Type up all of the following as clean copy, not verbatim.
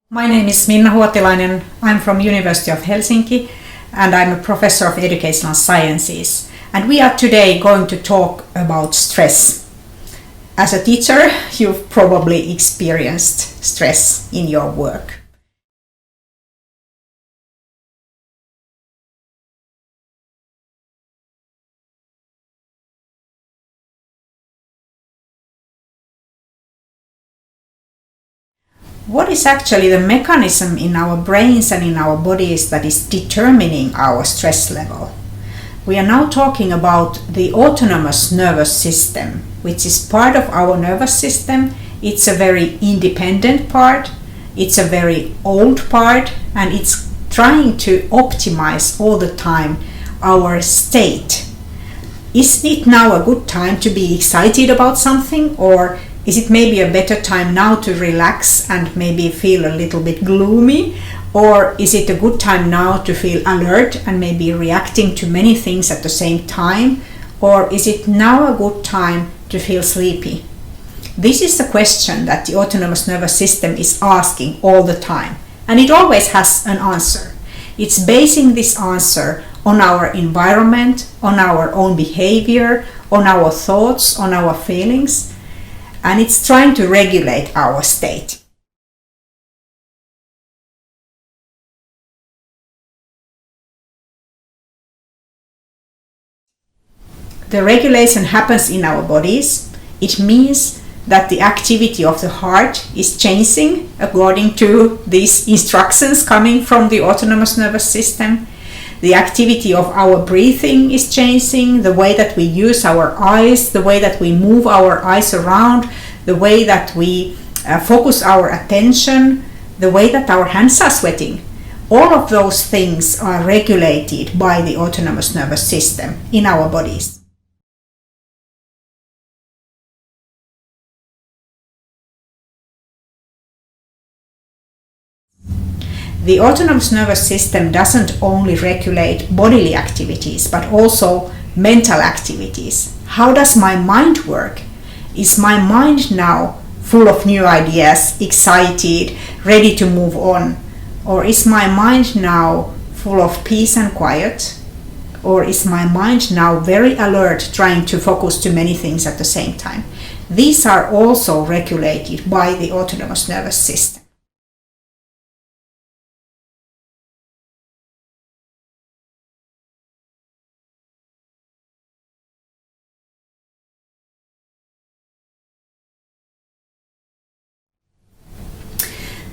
My name is Minna Huotilainen. I'm from University of Helsinki and I'm a professor of educational sciences. And we are today going to talk about stress. As a teacher, you've probably experienced stress in your work. What is actually the mechanism in our brains and in our bodies that is determining our stress level? We are now talking about the autonomous nervous system, which is part of our nervous system. It's a very independent part, it's a very old part, and it's trying to optimize all the time our state. Is it now a good time to be excited about something, or is it maybe a better time now to relax and maybe feel a little bit gloomy? Or is it a good time now to feel alert and maybe reacting to many things at the same time? Or is it now a good time to feel sleepy? This is the question that the autonomous nervous system is asking all the time. And it always has an answer. It's basing this answer on our environment, on our own behavior, on our thoughts, on our feelings. And it's trying to regulate our state. The regulation happens in our bodies. It means that the activity of the heart is changing according to these instructions coming from the autonomous nervous system. The activity of our breathing is changing, the way that we use our eyes, the way that we move our eyes around, the way that we focus our attention, the way that our hands are sweating. All of those things are regulated by the autonomous nervous system in our bodies. The autonomous nervous system doesn't only regulate bodily activities, but also mental activities. How does my mind work? Is my mind now full of new ideas, excited, ready to move on? Or is my mind now full of peace and quiet? Or is my mind now very alert, trying to focus to many things at the same time? These are also regulated by the autonomous nervous system.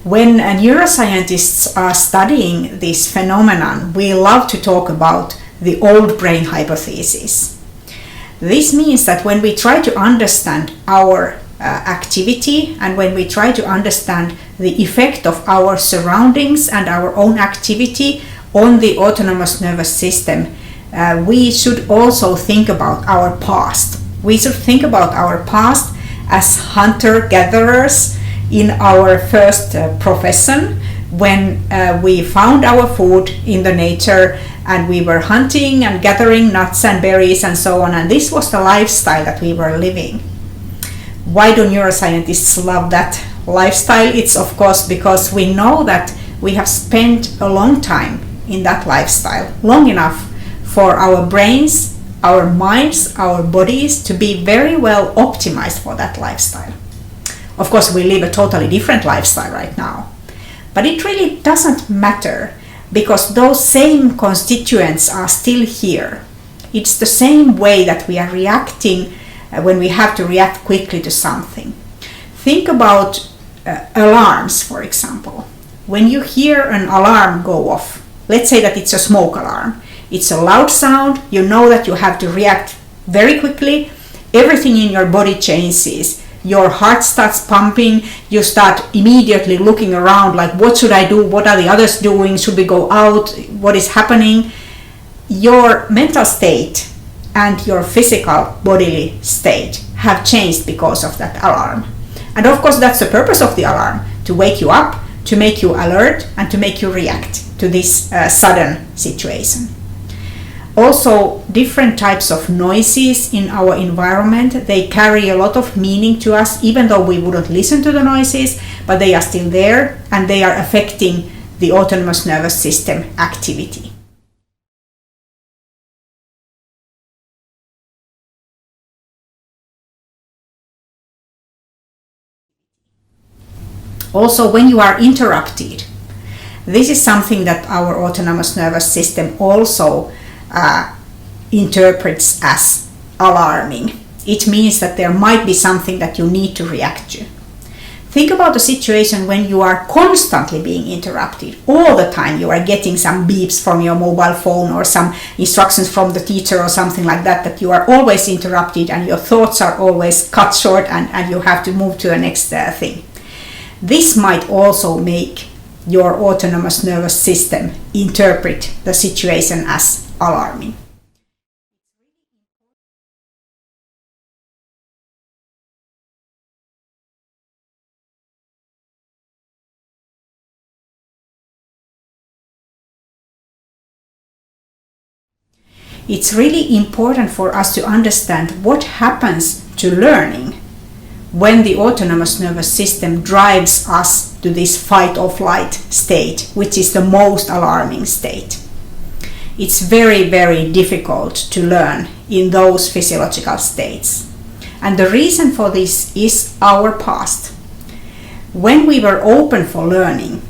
When neuroscientists are studying this phenomenon, we love to talk about the old brain hypothesis. This means that when we try to understand our activity and when we try to understand the effect of our surroundings and our own activity on the autonomous nervous system, we should also think about our past. We should think about our past as hunter-gatherers in our first profession, when we found our food in the nature and we were hunting and gathering nuts and berries and so on, and this was the lifestyle that we were living. Why do neuroscientists love that lifestyle? It's of course because we know that we have spent a long time in that lifestyle, long enough for our brains, our minds, our bodies to be very well optimized for that lifestyle. Of course, we live a totally different lifestyle right now. But it really doesn't matter because those same constituents are still here. It's the same way that we are reacting when we have to react quickly to something. Think about alarms, for example. When you hear an alarm go off, let's say that it's a smoke alarm. It's a loud sound, you know that you have to react very quickly. Everything in your body changes. Your heart starts pumping, you start immediately looking around like, what should I do? What are the others doing? Should we go out? What is happening? Your mental state and your physical bodily state have changed because of that alarm. And of course, that's the purpose of the alarm, to wake you up, to make you alert, and to make you react to this sudden situation. Also, different types of noises in our environment, they carry a lot of meaning to us, even though we wouldn't listen to the noises, but they are still there and they are affecting the autonomous nervous system activity. Also, when you are interrupted, this is something that our autonomous nervous system also interprets as alarming. It means that there might be something that you need to react to. Think about a situation when you are constantly being interrupted. All the time you are getting some beeps from your mobile phone or some instructions from the teacher or something like that, that you are always interrupted and your thoughts are always cut short and you have to move to the next thing. This might also make your autonomous nervous system interpret the situation as alarming. It's really important for us to understand what happens to learning when the autonomous nervous system drives us to this fight or flight state, which is the most alarming state. It's very, very difficult to learn in those physiological states. And the reason for this is our past. When we were open for learning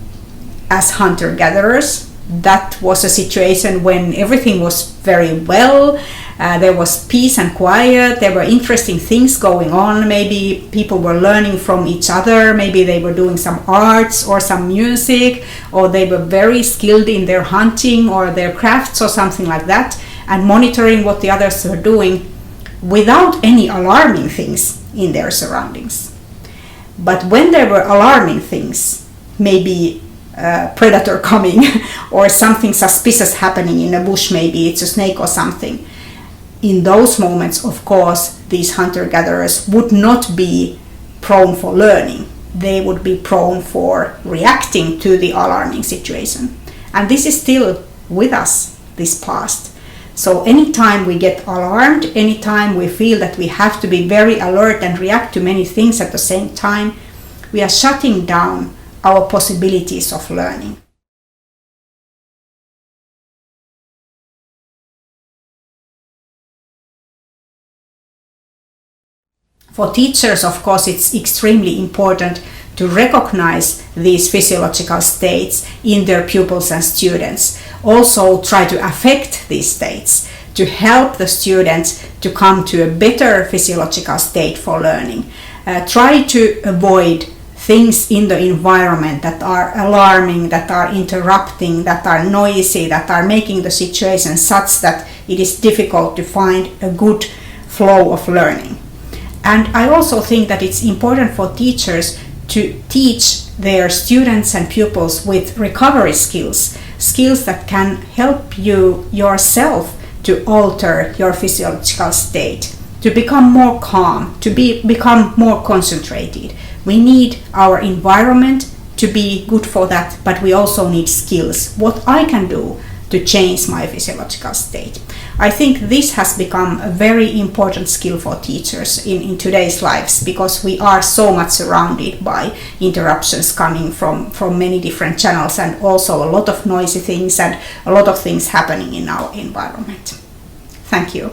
as hunter-gatherers, that was a situation when everything was very well. There was peace and quiet. There were interesting things going on. Maybe people were learning from each other. Maybe they were doing some arts or some music, or they were very skilled in their hunting or their crafts or something like that, and monitoring what the others were doing without any alarming things in their surroundings. But when there were alarming things, maybe a predator coming or something suspicious happening in a bush, maybe it's a snake or something, in those moments, of course, these hunter-gatherers would not be prone for learning. They would be prone for reacting to the alarming situation. And this is still with us, this past. So anytime we get alarmed, anytime we feel that we have to be very alert and react to many things at the same time, we are shutting down our possibilities of learning. For teachers, of course, it's extremely important to recognize these physiological states in their pupils and students. Also try to affect these states to help the students to come to a better physiological state for learning. Try to avoid things in the environment that are alarming, that are interrupting, that are noisy, that are making the situation such that it is difficult to find a good flow of learning. And I also think that it's important for teachers to teach their students and pupils with recovery skills, skills that can help you yourself to alter your physiological state, to become more calm, to become more concentrated. We need our environment to be good for that, but we also need skills. What I can do to change my physiological state. I think this has become a very important skill for teachers in today's lives, because we are so much surrounded by interruptions coming from many different channels, and also a lot of noisy things and a lot of things happening in our environment. Thank you.